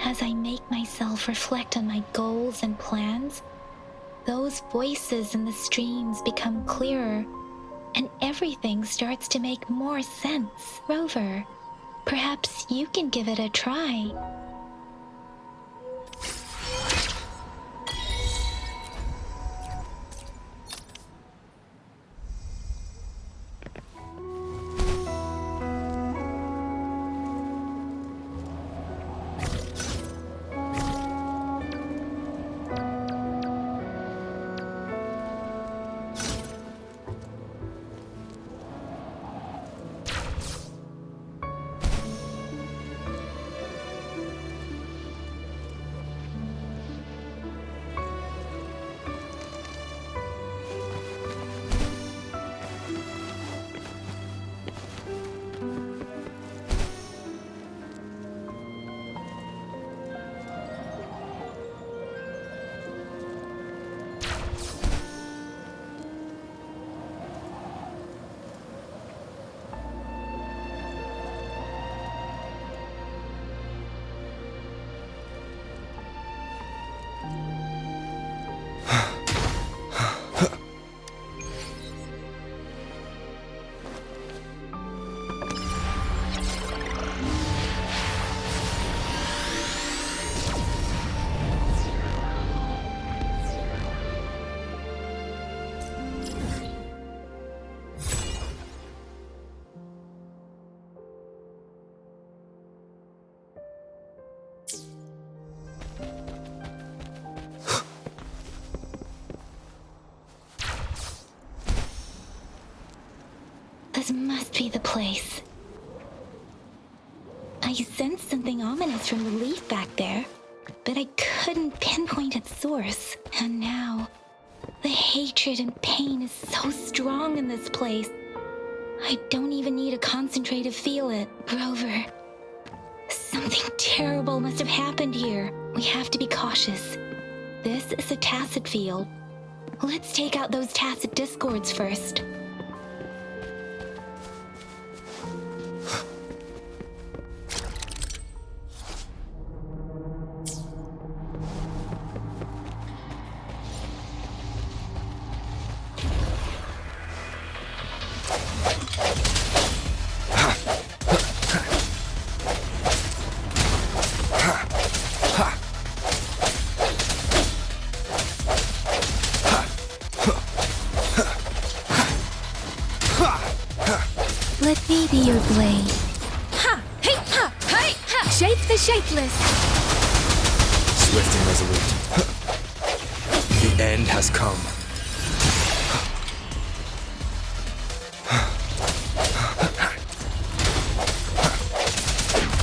As I make myself reflect on my goals and plans, those voices in the streams become clearer, and everything starts to make more sense. Rover, perhaps you can give it a try. This must be the place. I sensed something ominous from the leaf back there, but I couldn't pinpoint its source. And now, the hatred and pain is so strong in this place. I don't even need to concentrate to feel it. Rover, something terrible must have happened here. We have to be cautious. This is a tacit field. Let's take out those tacit discords first. Let me be your blade. Ha! Hey! Ha! Hey! Ha! Shape the shapeless. Swift and resolute. The end has come.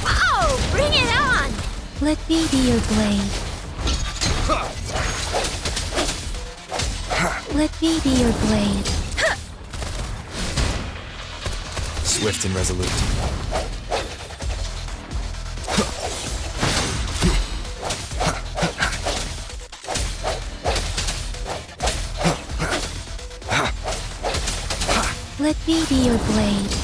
Oh! Bring it on! Let me be your blade. Let me be your blade. Swift and resolute. Let me be your blade.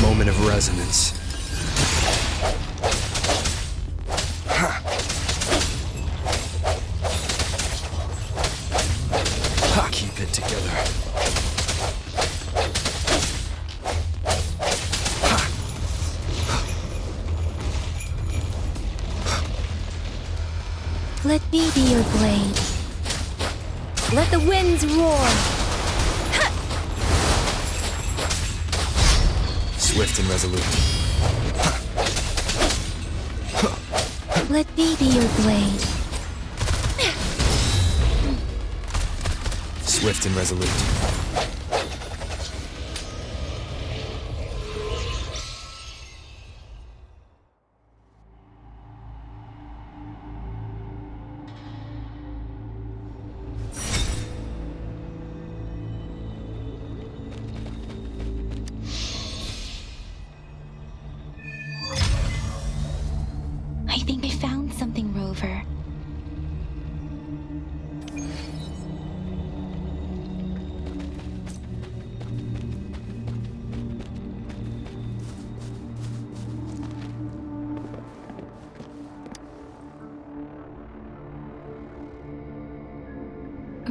Moment of resonance. Keep it together. Let me be your blade. Let the winds roar. Swift and resolute. Let me be your blade. Swift and resolute.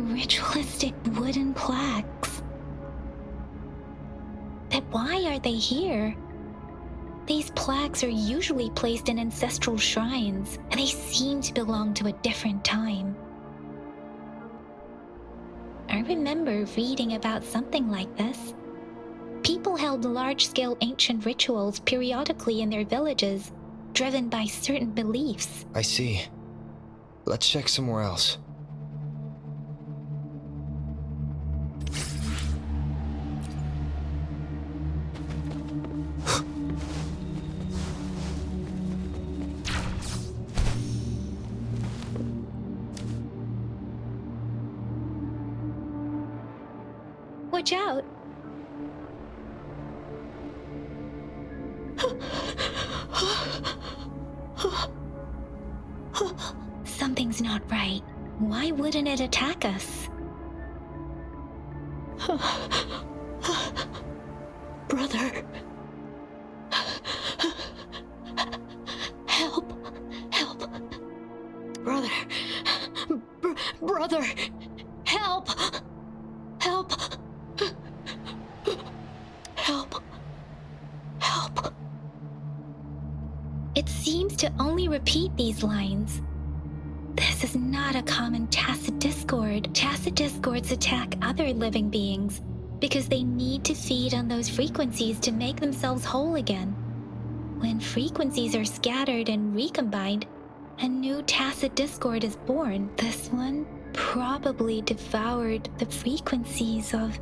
ritualistic wooden plaques. But why are they here? These plaques are usually placed in ancestral shrines, and they seem to belong to a different time. I remember reading about something like this. People held large-scale ancient rituals periodically in their villages, driven by certain beliefs. I see. Let's check somewhere else. Watch out! Something's not right. Why wouldn't it attack us? Brother. Help. Help. Brother. Brother. Help. Help. Help. Help. It seems to only repeat these lines. This is not a common tacit discord. Tacit discords attack other living beings because they need to feed on those frequencies to make themselves whole again. When frequencies are scattered and recombined, a new tacit discord is born. This one probably devoured the frequencies of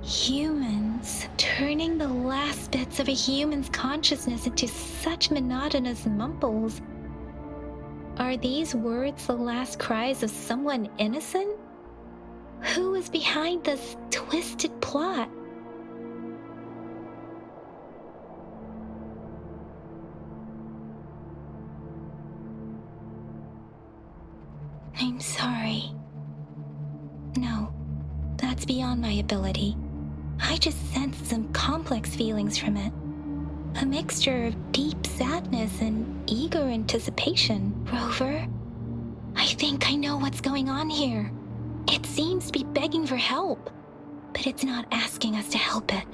humans, turning the last bits of a human's consciousness into such monotonous mumbles. Are these words the last cries of someone innocent? Who is behind this twisted plot? I'm sorry. No, that's beyond my ability. I just sensed some complex feelings from it. A mixture of deep sadness and eager anticipation. Rover, I think I know what's going on here. It seems to be begging for help, but it's not asking us to help it.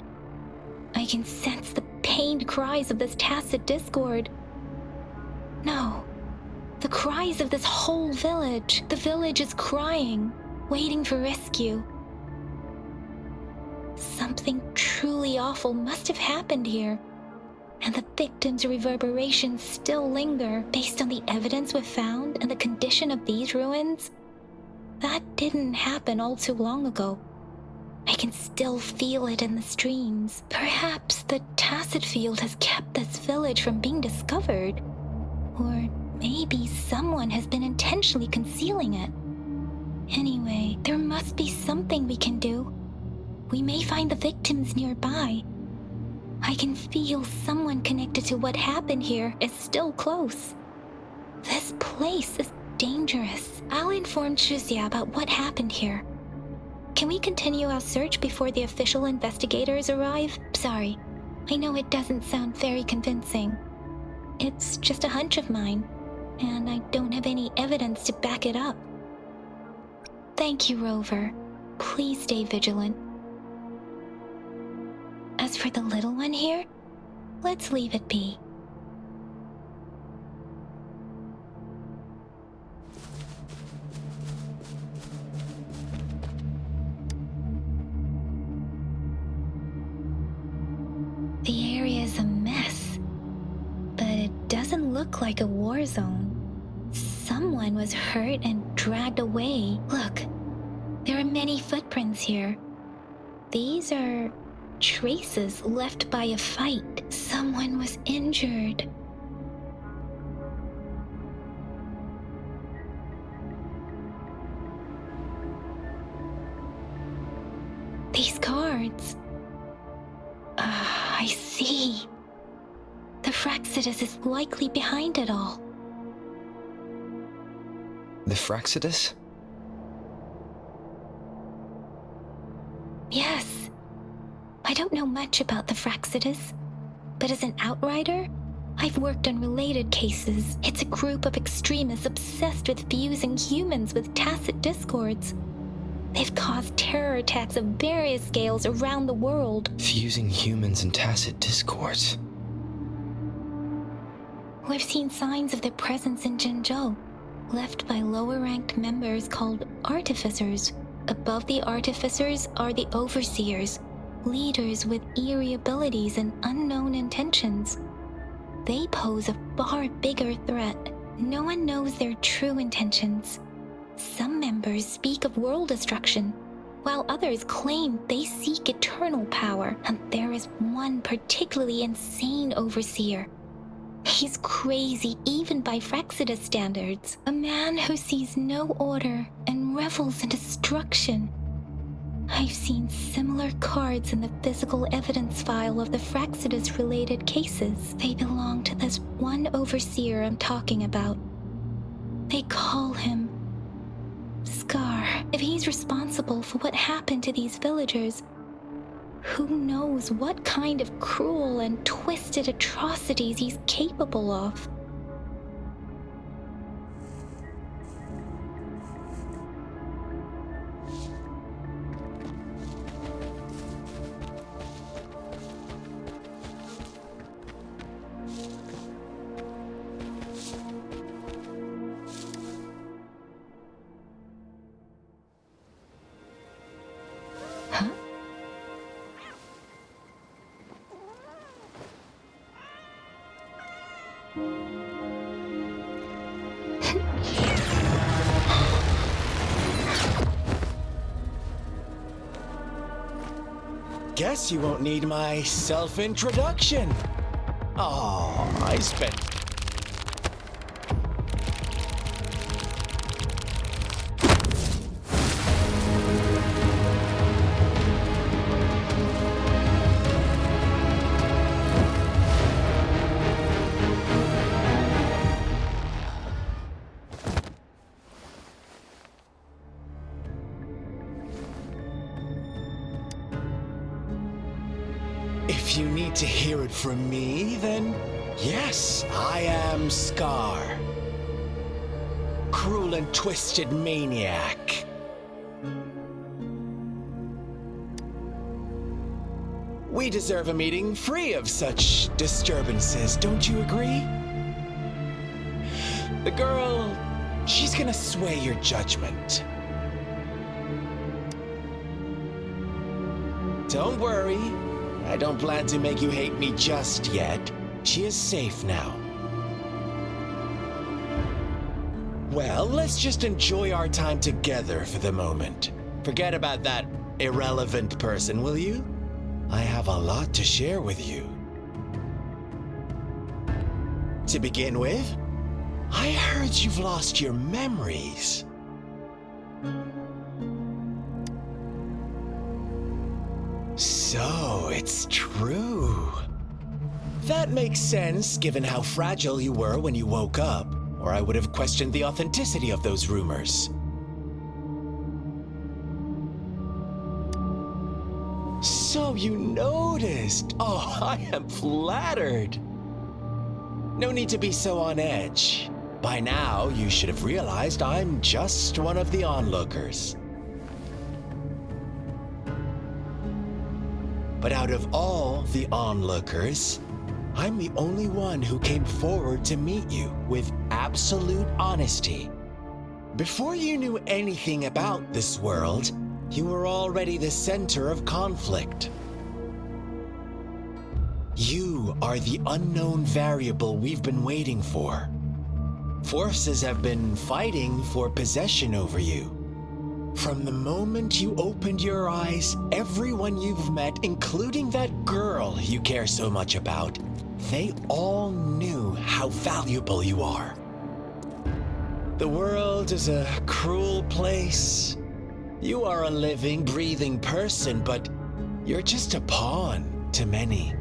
I can sense the pained cries of this tacit discord. No, the cries of this whole village. The village is crying, waiting for rescue. Something truly awful must have happened here, and the victims' reverberations still linger. Based on the evidence we've found and the condition of these ruins, that didn't happen all too long ago. I can still feel it in the streams. Perhaps the tacit field has kept this village from being discovered. Or maybe someone has been intentionally concealing it. Anyway, there must be something we can do. We may find the victims nearby. I can feel someone connected to what happened here is still close. This place is dangerous. I'll inform Shuzia about what happened here. Can we continue our search before the official investigators arrive? Sorry, I know it doesn't sound very convincing. It's just a hunch of mine, and I don't have any evidence to back it up. Thank you, Rover. Please stay vigilant. As for the little one here, let's leave it be. The area is a mess, but it doesn't look like a war zone. Someone was hurt and dragged away. Look, there are many footprints here. These are traces left by a fight. Someone was injured. These cards. I see. The Fraxidus is likely behind it all. The Fraxidus? Yes. I don't know much about the Fraxidus, but as an outrider, I've worked on related cases. It's a group of extremists obsessed with fusing humans with tacit discords. They've caused terror attacks of various scales around the world. Fusing humans in tacit discourse. We've seen signs of their presence in Jinzhou, left by lower-ranked members called artificers. Above the artificers are the overseers, leaders with eerie abilities and unknown intentions. They pose a far bigger threat. No one knows their true intentions. Some members speak of world destruction, while others claim they seek eternal power, and there is one particularly insane overseer. He's crazy even by Frexidus standards, a man who sees no order and revels in destruction. I've seen similar cards in the physical evidence file of the Frexidus-related cases. They belong to this one overseer I'm talking about. They call him Scar. If he's responsible for what happened to these villagers, who knows what kind of cruel and twisted atrocities he's capable of? Guess you won't need my self-introduction. Oh, I spent... If you need to hear it from me, then yes, I am Scar. Cruel and twisted maniac. We deserve a meeting free of such disturbances, don't you agree? The girl, she's gonna sway your judgment. Don't worry. I don't plan to make you hate me just yet. She is safe now. Well, let's just enjoy our time together for the moment. Forget about that irrelevant person, will you? I have a lot to share with you. To begin with, I heard you've lost your memories. So, it's true. That makes sense, given how fragile you were when you woke up, or I would have questioned the authenticity of those rumors. So you noticed. Oh, I am flattered. No need to be so on edge. By now, you should have realized I'm just one of the onlookers. But out of all the onlookers, I'm the only one who came forward to meet you with absolute honesty. Before you knew anything about this world, you were already the center of conflict. You are the unknown variable we've been waiting for. Forces have been fighting for possession over you. From the moment you opened your eyes, everyone you've met, including that girl you care so much about, they all knew how valuable you are. The world is a cruel place. You are a living, breathing person, but you're just a pawn to many.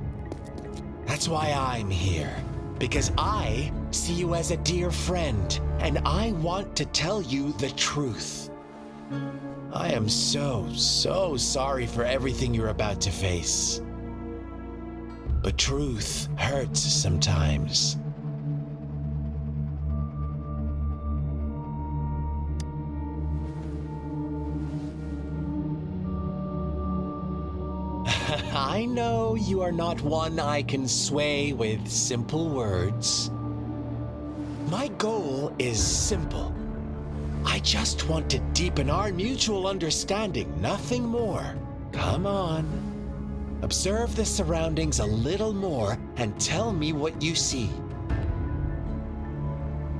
That's why I'm here, because I see you as a dear friend, and I want to tell you the truth. I am so sorry for everything you're about to face. But truth hurts sometimes. I know you are not one I can sway with simple words. My goal is simple. I just want to deepen our mutual understanding, nothing more. Come on. Observe the surroundings a little more and tell me what you see.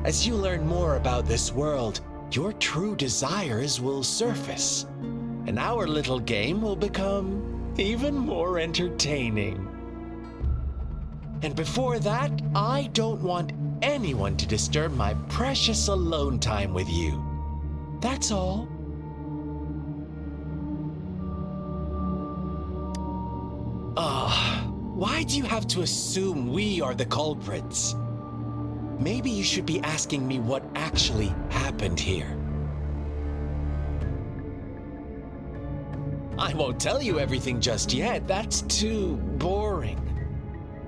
As you learn more about this world, your true desires will surface, and our little game will become even more entertaining. And before that, I don't want anyone to disturb my precious alone time with you. That's all. Why do you have to assume we are the culprits? Maybe you should be asking me what actually happened here. I won't tell you everything just yet. That's too boring.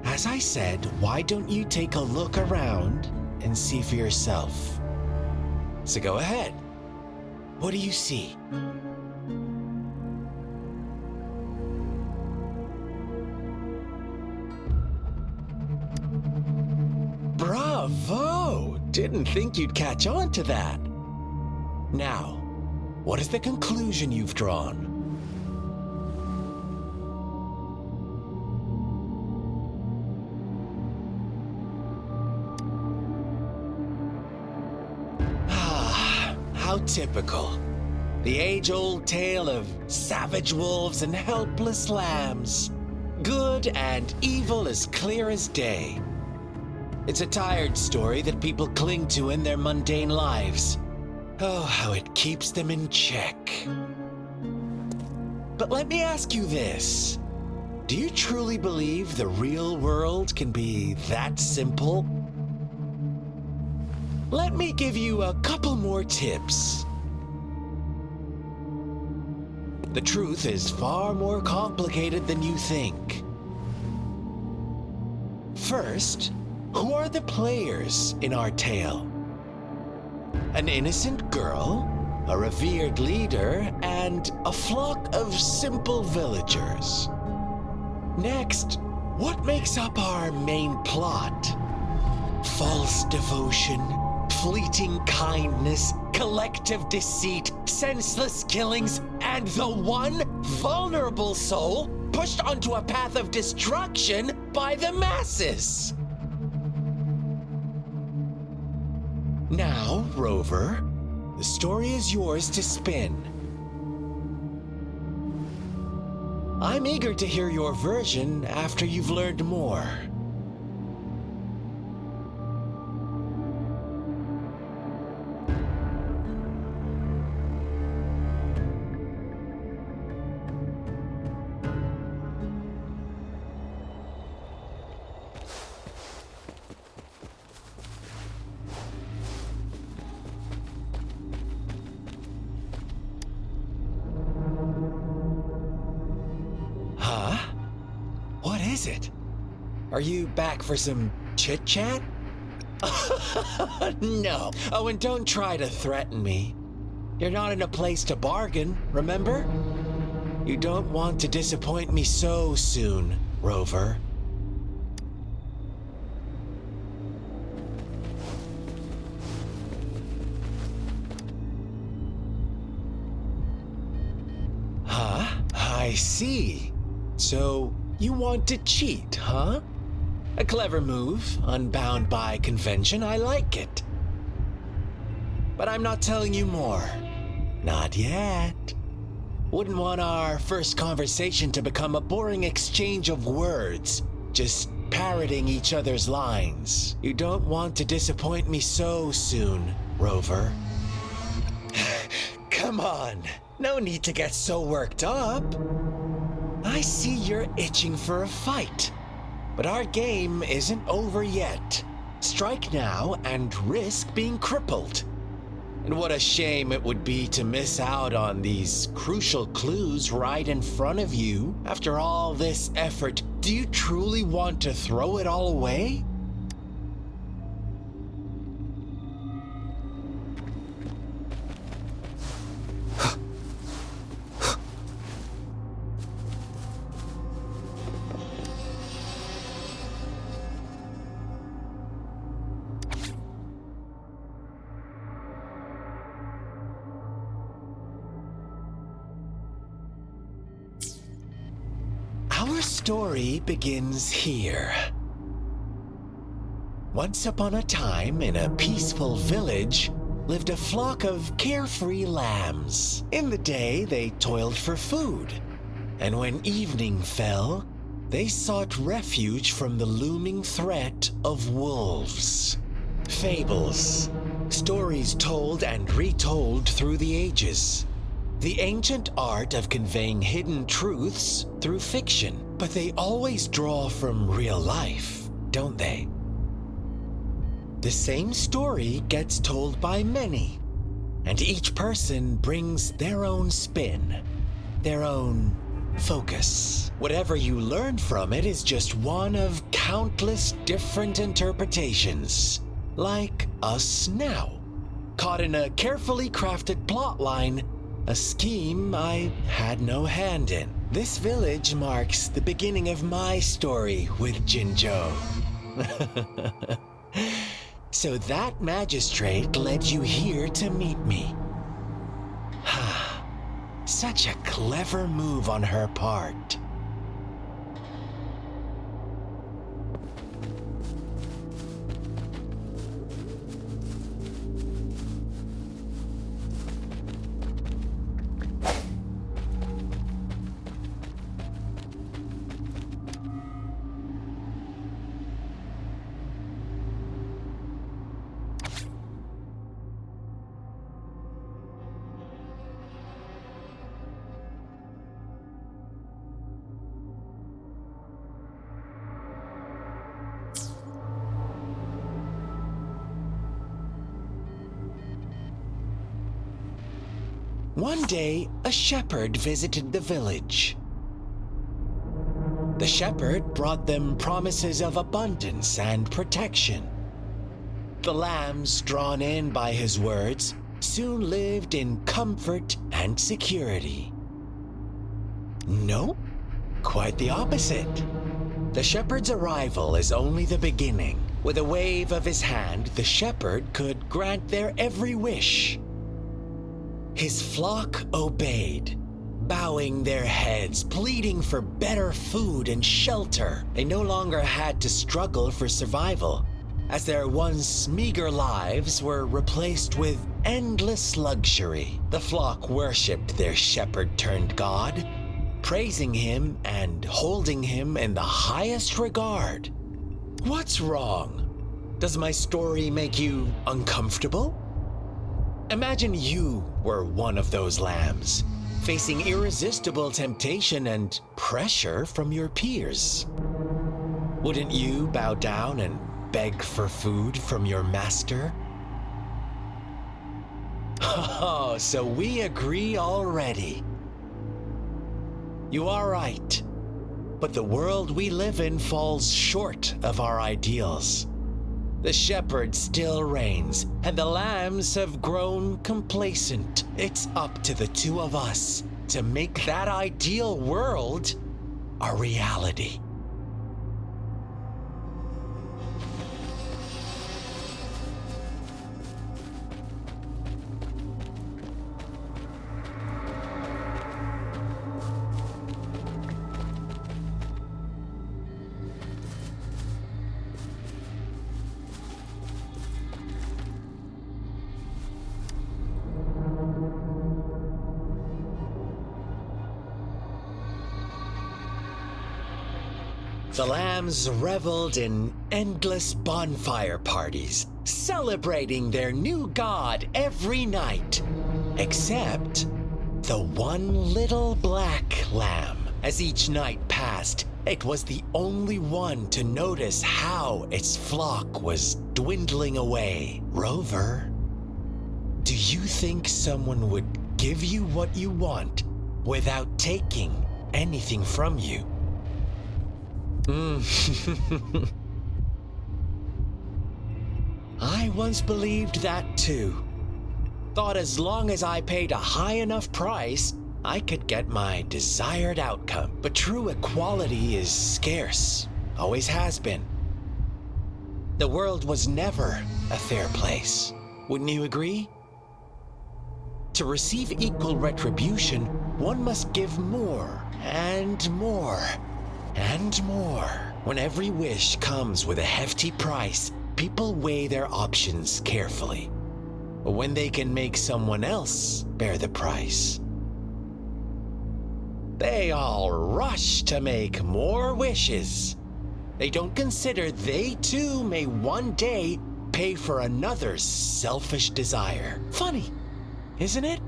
As I said, why don't you take a look around and see for yourself? So go ahead. What do you see? Bravo! Didn't think you'd catch on to that. Now, what is the conclusion you've drawn? How typical. The age-old tale of savage wolves and helpless lambs. Good and evil as clear as day. It's a tired story that people cling to in their mundane lives. Oh, how it keeps them in check. But let me ask you this. Do you truly believe the real world can be that simple? Let me give you a couple more tips. The truth is far more complicated than you think. First, who are the players in our tale? An innocent girl, a revered leader, and a flock of simple villagers. Next, what makes up our main plot? False devotion, fleeting kindness, collective deceit, senseless killings, and the one vulnerable soul pushed onto a path of destruction by the masses. Now, Rover, the story is yours to spin. I'm eager to hear your version after you've learned more. What is it? Are you back for some chit-chat? No. Oh, and don't try to threaten me. You're not in a place to bargain, remember? You don't want to disappoint me so soon, Rover. I see. So, you want to cheat, huh? A clever move, unbound by convention. I like it. But I'm not telling you more. Not yet. Wouldn't want our first conversation to become a boring exchange of words, just parroting each other's lines. You don't want to disappoint me so soon, Rover. Come on. No need to get so worked up. I see you're itching for a fight. But our game isn't over yet. Strike now and risk being crippled. And what a shame it would be to miss out on these crucial clues right in front of you. After all this effort, do you truly want to throw it all away? Our story begins here. Once upon a time, in a peaceful village, lived a flock of carefree lambs. In the day, they toiled for food, and when evening fell, they sought refuge from the looming threat of wolves. Fables, stories told and retold through the ages. The ancient art of conveying hidden truths through fiction, but they always draw from real life, don't they? The same story gets told by many, and each person brings their own spin, their own focus. Whatever you learn from it is just one of countless different interpretations, like us now, caught in a carefully crafted plotline, a scheme I had no hand in. This village marks the beginning of my story with Jinzhou. So that magistrate led you here to meet me. Such a clever move on her part. One day, a shepherd visited the village. The shepherd brought them promises of abundance and protection. The lambs, drawn in by his words, soon lived in comfort and security. No, quite the opposite. The shepherd's arrival is only the beginning. With a wave of his hand, the shepherd could grant their every wish. His flock obeyed, bowing their heads, pleading for better food and shelter. They no longer had to struggle for survival, as their once meager lives were replaced with endless luxury. The flock worshipped their shepherd-turned-god, praising him and holding him in the highest regard. What's wrong? Does my story make you uncomfortable? Imagine you were one of those lambs, facing irresistible temptation and pressure from your peers. Wouldn't you bow down and beg for food from your master? Oh, so we agree already. You are right, but the world we live in falls short of our ideals. The shepherd still reigns, and the lambs have grown complacent. It's up to the two of us to make that ideal world a reality. The lambs reveled in endless bonfire parties, celebrating their new god every night, except the one little black lamb. As each night passed, it was the only one to notice how its flock was dwindling away. Rover, do you think someone would give you what you want without taking anything from you? I once believed that too. Thought as long as I paid a high enough price, I could get my desired outcome. But true equality is scarce, always has been. The world was never a fair place. Wouldn't you agree? To receive equal retribution, one must give more and more. and more. When every wish comes with a hefty price, people weigh their options carefully. But when they can make someone else bear the price, they all rush to make more wishes. They don't consider they too may one day pay for another's selfish desire. Funny, isn't it?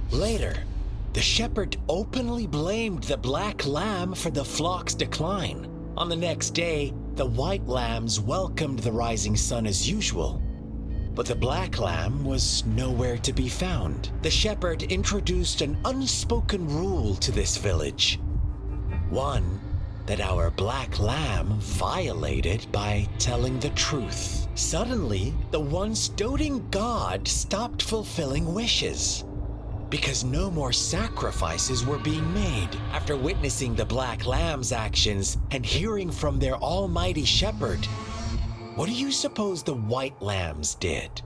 Later, the shepherd openly blamed the black lamb for the flock's decline. On the next day, the white lambs welcomed the rising sun as usual, but the black lamb was nowhere to be found. The shepherd introduced an unspoken rule to this village, one that our black lamb violated by telling the truth. Suddenly, the once doting god stopped fulfilling wishes, because no more sacrifices were being made. After witnessing the black lamb's actions and hearing from their almighty shepherd, what do you suppose the white lambs did?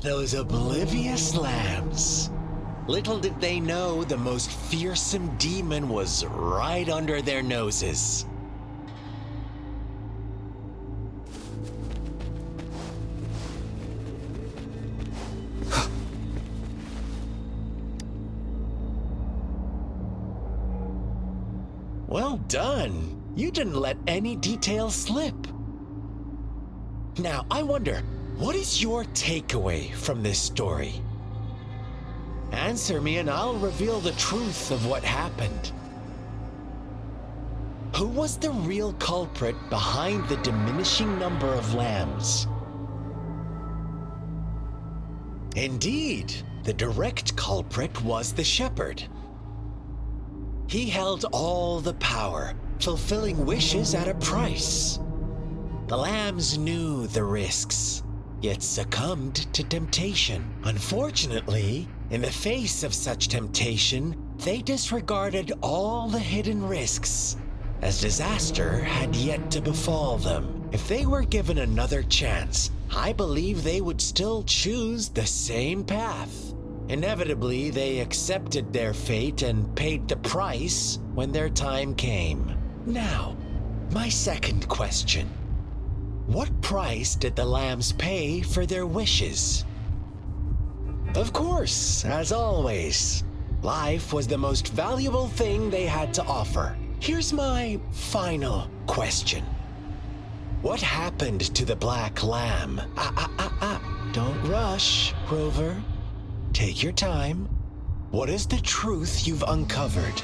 Those oblivious lambs. Little did they know the most fearsome demon was right under their noses. Well done. You didn't let any details slip. Now, I wonder, what is your takeaway from this story? Answer me and I'll reveal the truth of what happened. Who was the real culprit behind the diminishing number of lambs? Indeed, the direct culprit was the shepherd. He held all the power, fulfilling wishes at a price. The lambs knew the risks, yet succumbed to temptation. Unfortunately, in the face of such temptation, they disregarded all the hidden risks, as disaster had yet to befall them. If they were given another chance, I believe they would still choose the same path. Inevitably, they accepted their fate and paid the price when their time came. Now, my second question. What price did the lambs pay for their wishes? Of course, as always, life was the most valuable thing they had to offer. Here's my final question. What happened to the black lamb? Don't rush, Rover. Take your time. What is the truth you've uncovered?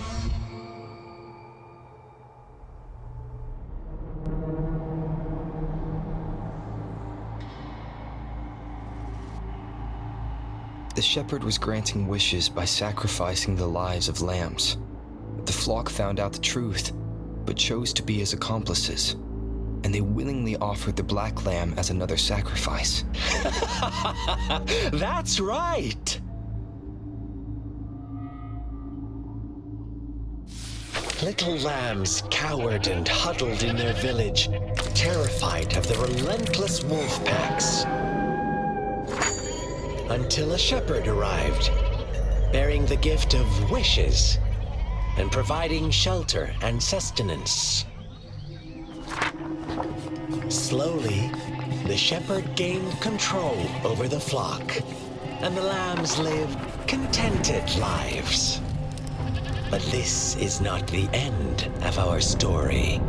The shepherd was granting wishes by sacrificing the lives of lambs. The flock found out the truth, but chose to be his accomplices, and they willingly offered the black lamb as another sacrifice. That's right! Little lambs cowered and huddled in their village, terrified of the relentless wolf packs. Until a shepherd arrived, bearing the gift of wishes and providing shelter and sustenance. Slowly, the shepherd gained control over the flock, and the lambs lived contented lives. But this is not the end of our story.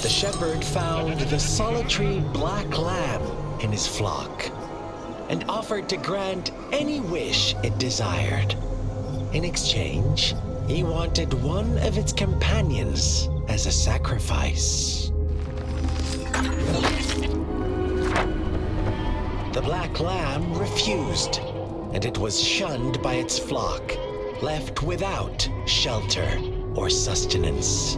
The shepherd found the solitary black lamb in his flock and offered to grant any wish it desired. In exchange, he wanted one of its companions as a sacrifice. The black lamb refused, and it was shunned by its flock, left without shelter or sustenance.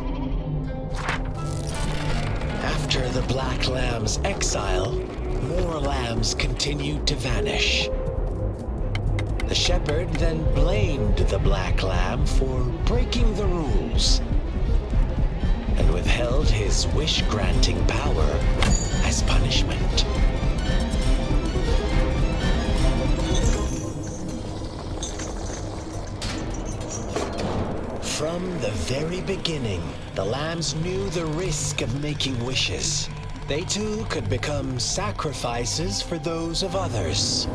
After the black lamb's exile, more lambs continued to vanish. The shepherd then blamed the black lamb for breaking the rules and withheld his wish-granting power as punishment. From the very beginning, the lambs knew the risk of making wishes. They too could become sacrifices for those of others.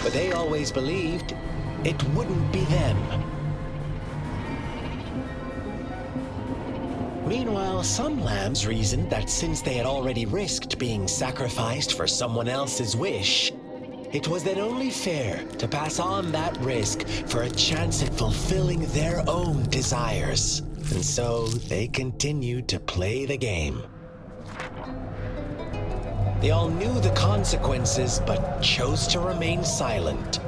But they always believed it wouldn't be them. Meanwhile, some lambs reasoned that since they had already risked being sacrificed for someone else's wish, it was then only fair to pass on that risk for a chance at fulfilling their own desires. And so they continued to play the game. They all knew the consequences, but chose to remain silent.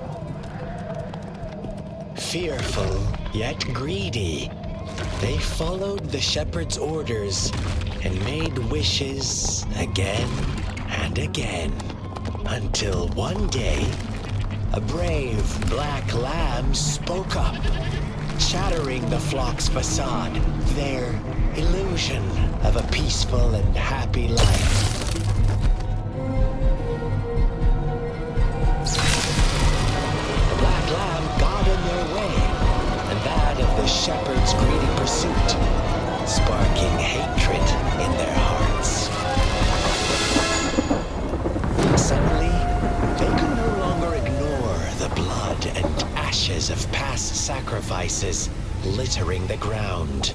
Fearful, yet greedy, they followed the shepherd's orders and made wishes again and again. Until one day, a brave black lamb spoke up, shattering the flock's facade, their illusion of a peaceful and happy life. The black lamb got in their way, and that of the shepherd's greedy pursuit, sparking hatred in their hearts. Suddenly, they could no longer ignore the blood and ashes of past sacrifices littering the ground.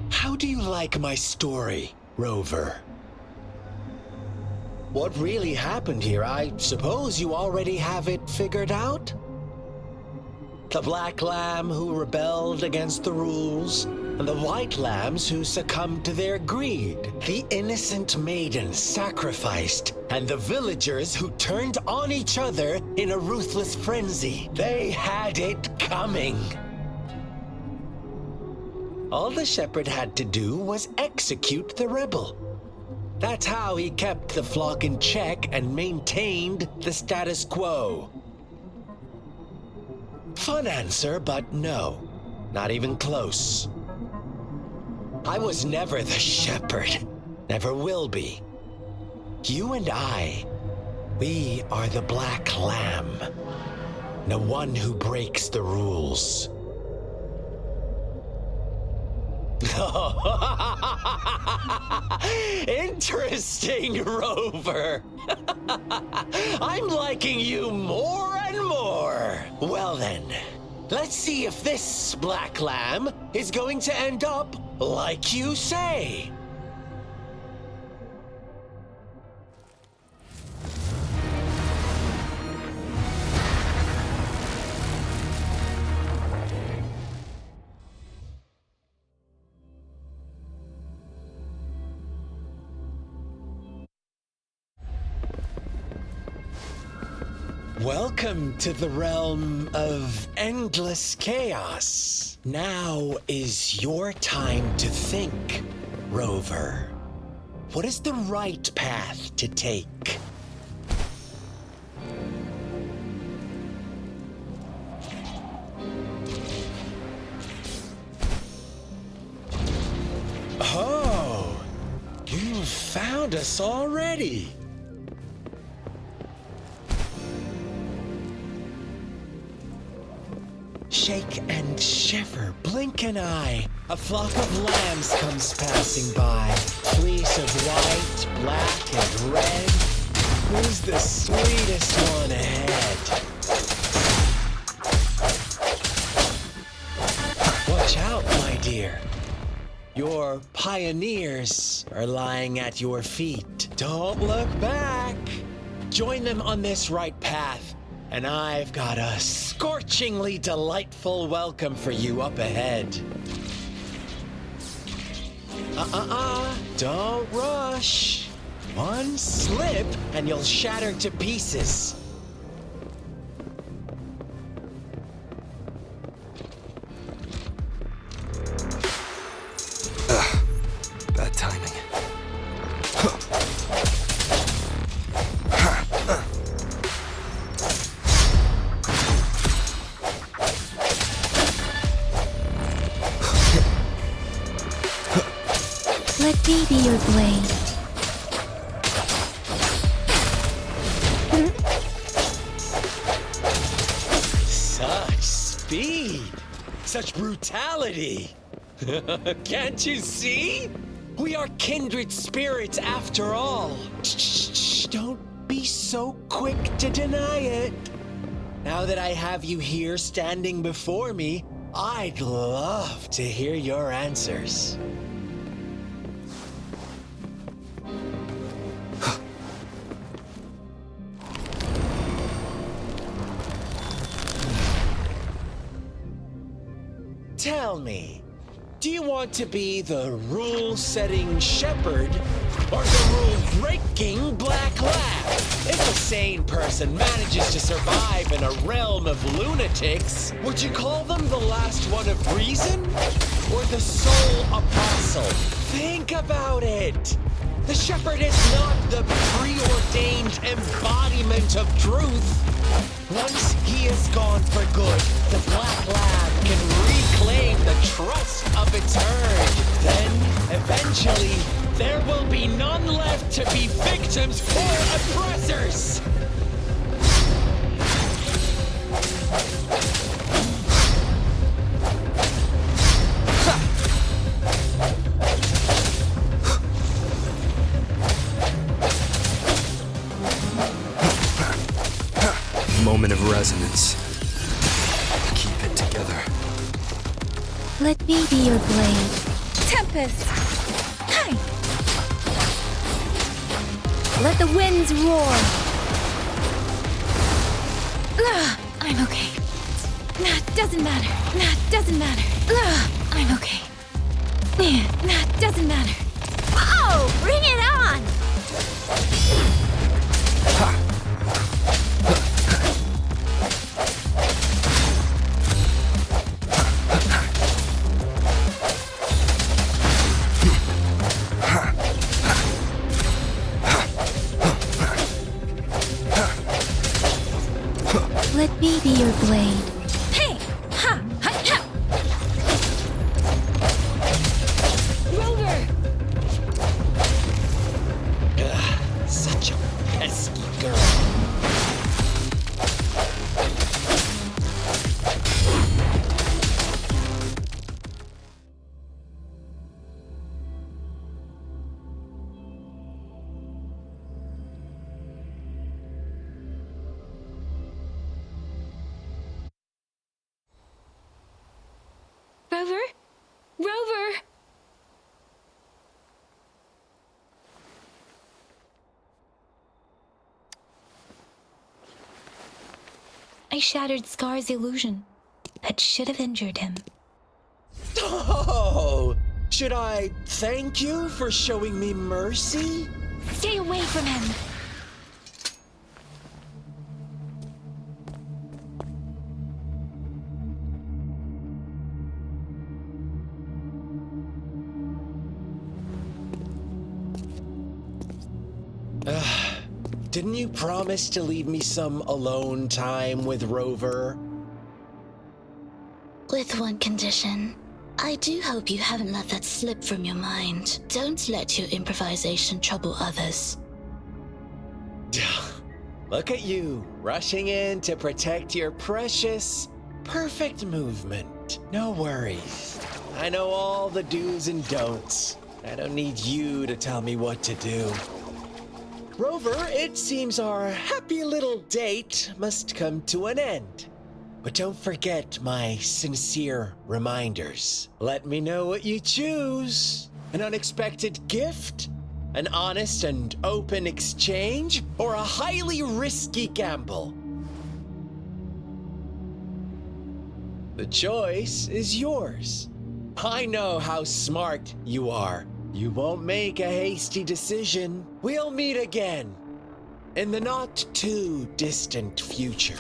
How do you like my story, Rover? What really happened here? I suppose you already have it figured out? The black lamb who rebelled against the rules, and the white lambs who succumbed to their greed. The innocent maiden sacrificed, and the villagers who turned on each other in a ruthless frenzy. They had it coming. All the shepherd had to do was execute the rebel. That's how he kept the flock in check and maintained the status quo. Fun answer, but no, not even close. I was never the shepherd, never will be. You and I, we are the black lamb, the one who breaks the rules. Interesting, Rover. I'm liking you more and more. Well then, let's see if this black lamb is going to end up like you say. Welcome to the realm of endless chaos. Now is your time to think, Rover. What is the right path to take? Oh, you found us already. Shake and shiver, blink an eye. A flock of lambs comes passing by. Fleece of white, black, and red. Who's the sweetest one ahead? Watch out, my dear. Your pioneers are lying at your feet. Don't look back. join them on this right path, and I've got a scorchingly delightful welcome for you up ahead. Don't rush. One slip and you'll shatter to pieces. Bad timing. Let me be your blade. Such speed! Such brutality! Can't you see? We are kindred spirits after all. Shh, don't be so quick to deny it. Now that I have you here standing before me, I'd love to hear your answers. Tell me, do you want to be the rule-setting shepherd or the rule-breaking black lab? If a sane person manages to survive in a realm of lunatics, would you call them the last one of reason or the sole apostle? Think about it. The shepherd is not the preordained embodiment of truth. Once he is gone for good, the black lab can reclaim the trust of its herd. Then, eventually, there will be none left to be victims or oppressors. Moment of resonance. Keep it together. Let me be your blade. Tempest! Hi! Let the winds roar! I'm okay. That doesn't matter. That doesn't matter. I'm okay. That doesn't matter. Oh, bring it on! Let me be your blade. Hey! Ha! Ha! Ha! Rover! Such a pesky girl. Rover? Rover! I shattered Scar's illusion. That should have injured him. Oh! Should I thank you for showing me mercy? Stay away from him! Didn't you promise to leave me some alone time with Rover? With one condition. I do hope you haven't let that slip from your mind. Don't let your improvisation trouble others. Look at you, rushing in to protect your precious, perfect movement. No worries. I know all the do's and don'ts. I don't need you to tell me what to do. Rover, it seems our happy little date must come to an end. But don't forget my sincere reminders. Let me know what you choose. An unexpected gift? An honest and open exchange, or a highly risky gamble? The choice is yours. I know how smart you are. You won't make a hasty decision. We'll meet again in the not too distant future.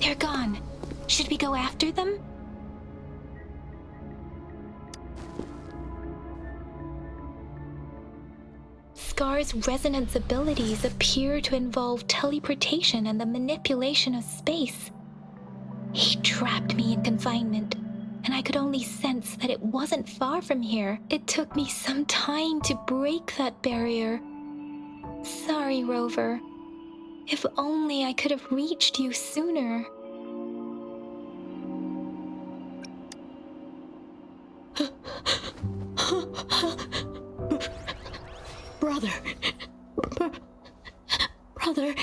They're gone. Should we go after them? Scar's resonance abilities appear to involve teleportation and the manipulation of space. He trapped me in confinement, and I could only sense that it wasn't far from here. It took me some time to break that barrier. Sorry, Rover. If only I could have reached you sooner. Brother. Brother.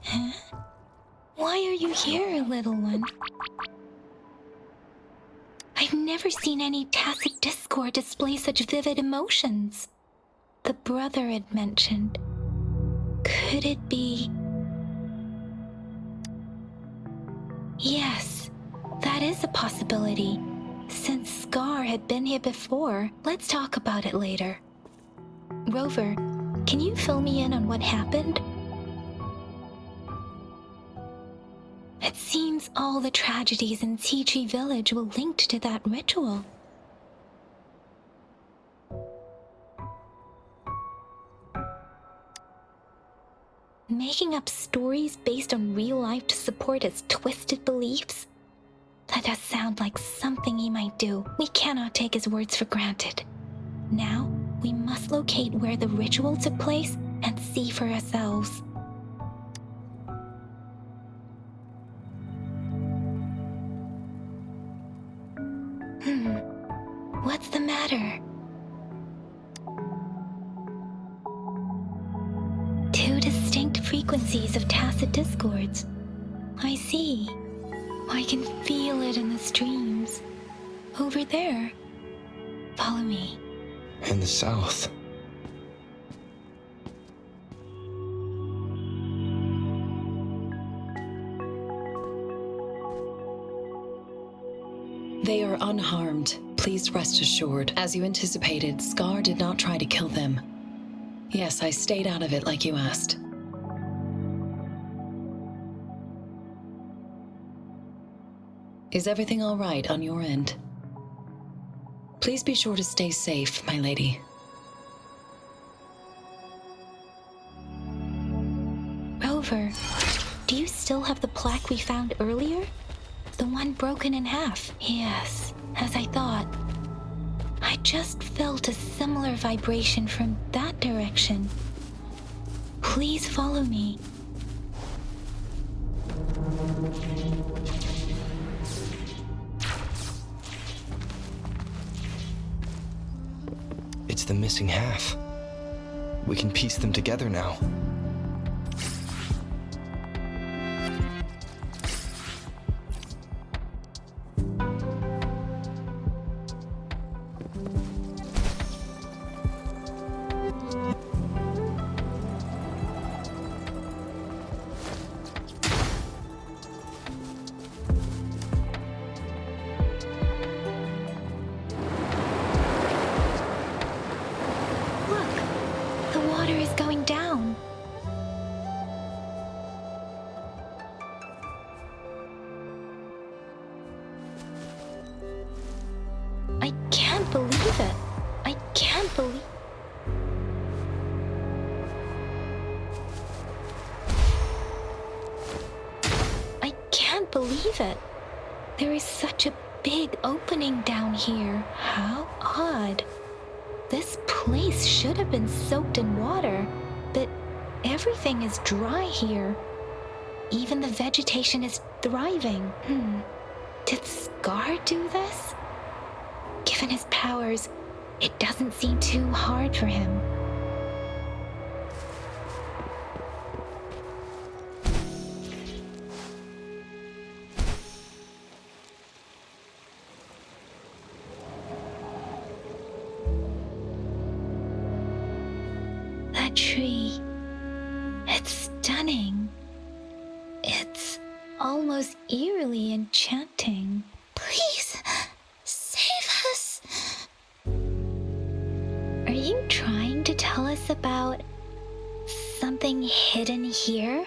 Huh? Why are you here, little one? I've never seen any tacit discord display such vivid emotions. The brother had mentioned. Could it be? Yes, that is a possibility. Since Scar had been here before, let's talk about it later. Rover, can you fill me in on what happened? It seems all the tragedies in Tea Tree Village were linked to that ritual. Making up stories based on real life to support his twisted beliefs? That does sound like something he might do. We cannot take his words for granted. Now, we must locate where the ritual took place and see for ourselves. What's the matter? Two distinct frequencies of tacit discords. I see. I can feel it in the streams. Over there. Follow me. In the south. They are unharmed. Please rest assured. As you anticipated, Scar did not try to kill them. Yes, I stayed out of it like you asked. Is everything all right on your end? Please be sure to stay safe, my lady. Rover, do you still have the plaque we found earlier? The one broken in half. Yes, as I thought. I just felt a similar vibration from that direction. Please follow me. It's the missing half. We can piece them together now. Believe it. There is such a big opening down here. How odd. This place should have been soaked in water, but everything is dry here. Even the vegetation is thriving. Did Scar do this? Given his powers, it doesn't seem too hard for him. tree. It's stunning. It's almost eerily enchanting. Please, save us. Are you trying to tell us about something hidden here?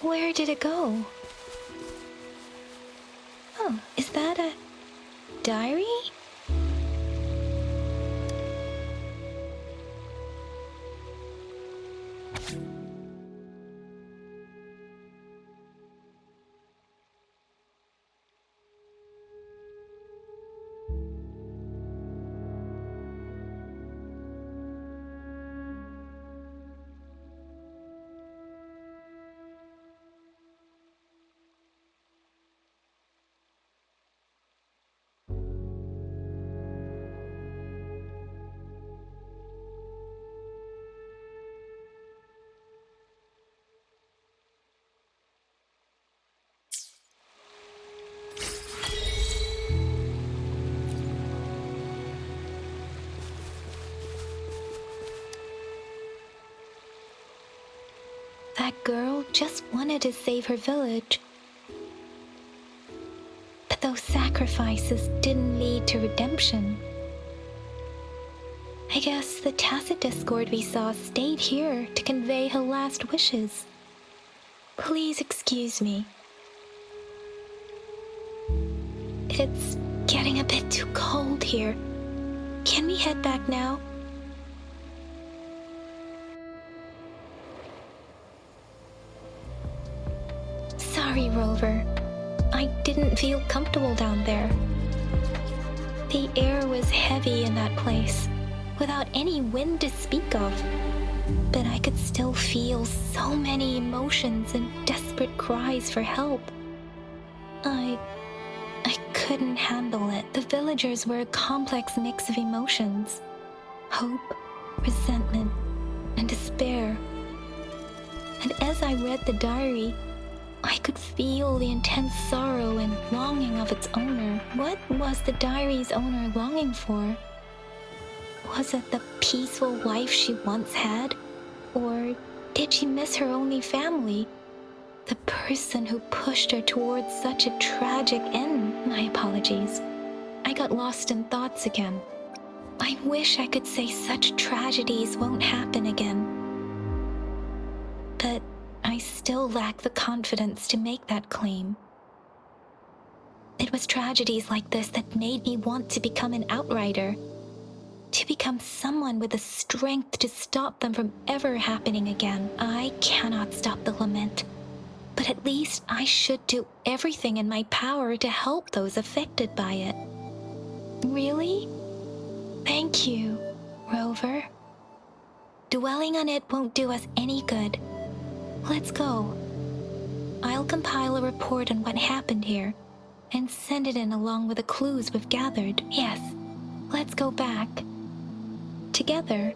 Where did it go? Oh, is that a diary? That girl just wanted to save her village. But those sacrifices didn't lead to redemption. I guess the tacit discord we saw stayed here to convey her last wishes. Please excuse me. It's getting a bit too cold here. Can we head back now? Sorry, Rover. I didn't feel comfortable down there. The air was heavy in that place, without any wind to speak of. But I could still feel so many emotions and desperate cries for help. I couldn't handle it. The villagers were a complex mix of emotions. Hope, resentment, and despair. And as I read the diary, I could feel the intense sorrow and longing of its owner. What was the diary's owner longing for? Was it the peaceful life she once had? Or did she miss her only family? The person who pushed her towards such a tragic end? My apologies. I got lost in thoughts again. I wish I could say such tragedies won't happen again. But I still lack the confidence to make that claim. It was tragedies like this that made me want to become an outrider, to become someone with the strength to stop them from ever happening again. I cannot stop the lament, but at least I should do everything in my power to help those affected by it. Really? Thank you, Rover. Dwelling on it won't do us any good. Let's go. I'll compile a report on what happened here and send it in along with the clues we've gathered. Yes, let's go back. Together.